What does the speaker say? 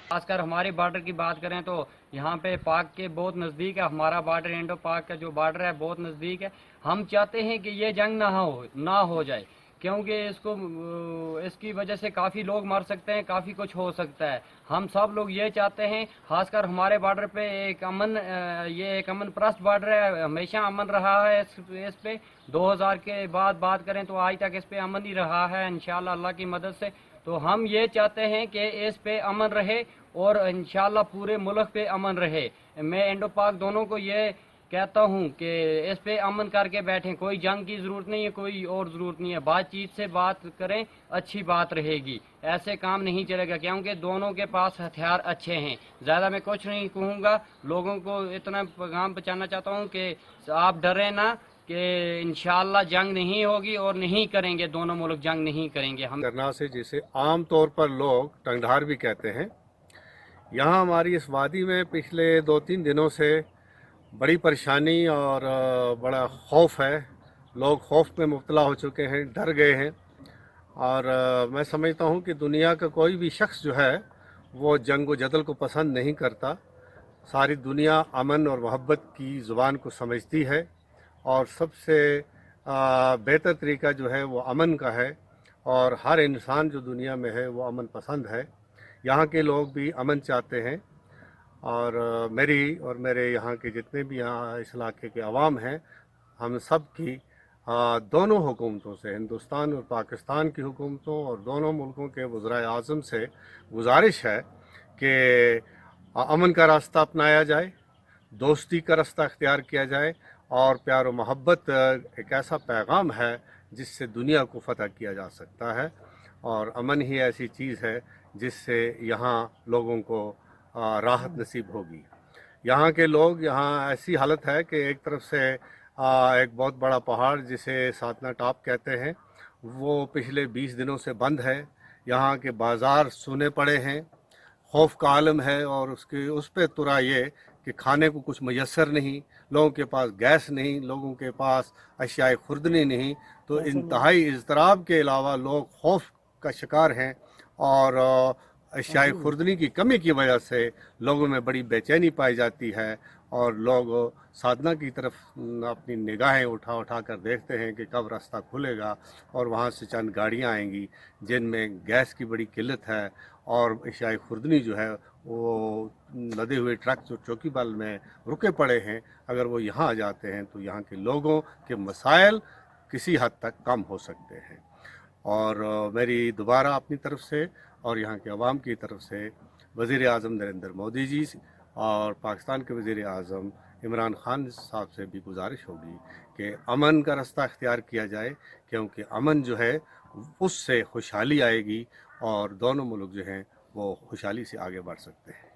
खास कर हमारे बॉर्डर की बात करें तो यहाँ पे पाक के बहुत नज़दीक है, हमारा बॉर्डर इंडो पाक का जो बॉर्डर है बहुत नज़दीक है। हम चाहते हैं कि ये जंग ना हो जाए, क्योंकि इसकी वजह से काफ़ी लोग मर सकते हैं, काफ़ी कुछ हो सकता है। हम सब लोग ये चाहते हैं, खासकर हमारे बॉर्डर पे ये एक अमन प्रस्त बॉर्डर है, हमेशा अमन रहा है इस पे। 2000 के बाद बात करें तो आज तक इस पे अमन ही रहा है इंशाल्लाह अल्लाह की मदद से। तो हम ये चाहते हैं कि इस पे अमन रहे और इंशाल्लाह पूरे मुल्क पे अमन रहे। मैं इंडो पाक दोनों को ये कहता हूँ कि इस पे अमन करके बैठें, कोई जंग की ज़रूरत नहीं है, कोई और ज़रूरत नहीं है, बातचीत से बात करें, अच्छी बात रहेगी। ऐसे काम नहीं चलेगा क्योंकि दोनों के पास हथियार अच्छे हैं। ज़्यादा मैं कुछ नहीं कहूँगा, लोगों को इतना पैगाम पहुँचाना चाहता हूँ कि आप डरें ना, कि इंशाल्लाह जंग नहीं होगी और नहीं करेंगे, दोनों मुल्क जंग नहीं करेंगे। हम करना से जिसे आम तौर पर लोग टंगधार भी कहते हैं, यहाँ हमारी इस वादी में पिछले 2-3 दिनों से बड़ी परेशानी और बड़ा खौफ है। लोग खौफ में मुब्तला हो चुके हैं, डर गए हैं। और मैं समझता हूँ कि दुनिया का कोई भी शख्स जो है वो जंग व जदल को पसंद नहीं करता। सारी दुनिया अमन और मोहब्बत की ज़ुबान को समझती है और सबसे बेहतर तरीका जो है वो अमन का है, और हर इंसान जो दुनिया में है वो अमन पसंद है। यहाँ के लोग भी अमन चाहते हैं और मेरी और मेरे यहाँ के जितने भी यहाँ इस इलाके के अवाम हैं, हम सब की दोनों हुकूमतों से, हिंदुस्तान और पाकिस्तान की हुकूमतों और दोनों मुल्कों के वज़राए आज़म से गुजारिश है कि अमन का रास्ता अपनाया जाए, दोस्ती का रास्ता अख्तियार किया जाए, और प्यार और मोहब्बत एक ऐसा पैगाम है जिससे दुनिया को फ़तह किया जा सकता है। और अमन ही ऐसी चीज़ है जिससे यहाँ लोगों को राहत नसीब होगी। यहाँ के लोग, यहाँ ऐसी हालत है कि एक तरफ से एक बहुत बड़ा पहाड़ जिसे सातना टॉप कहते हैं वो पिछले 20 दिनों से बंद है। यहाँ के बाज़ार सुने पड़े हैं, खौफ का आलम है, और उस पर तुरा ये कि खाने को कुछ मैसर नहीं, लोगों के पास गैस नहीं, लोगों के पास अशियाए खुर्दनी नहीं। तो इंतहाई इज़्तिराब के अलावा लोग खौफ का शिकार हैं और अशियाए खुर्दनी की कमी की वजह से लोगों में बड़ी बेचैनी पाई जाती है, और लोग साधना की तरफ अपनी निगाहें उठा उठा कर देखते हैं कि कब रास्ता खुलेगा और वहाँ से चंद गाड़ियाँ आएंगी जिनमें गैस की बड़ी किल्लत है, और अशियाए खुर्दनी जो है वो लदे हुए ट्रक जो चौकीबाल में रुके पड़े हैं, अगर वो यहाँ आ जाते हैं तो यहाँ के लोगों के मसाइल किसी हद तक कम हो सकते हैं। और मेरी दोबारा अपनी तरफ से और यहाँ के अवाम की तरफ से वज़ीर आज़म नरेंद्र मोदी जी और पाकिस्तान के वज़ीर आज़म इमरान खान साहब से भी गुजारिश होगी कि अमन का रास्ता अख्तियार किया जाए, क्योंकि अमन जो है उससे खुशहाली आएगी और दोनों मुल्क जो हैं वो खुशहाली से आगे बढ़ सकते हैं।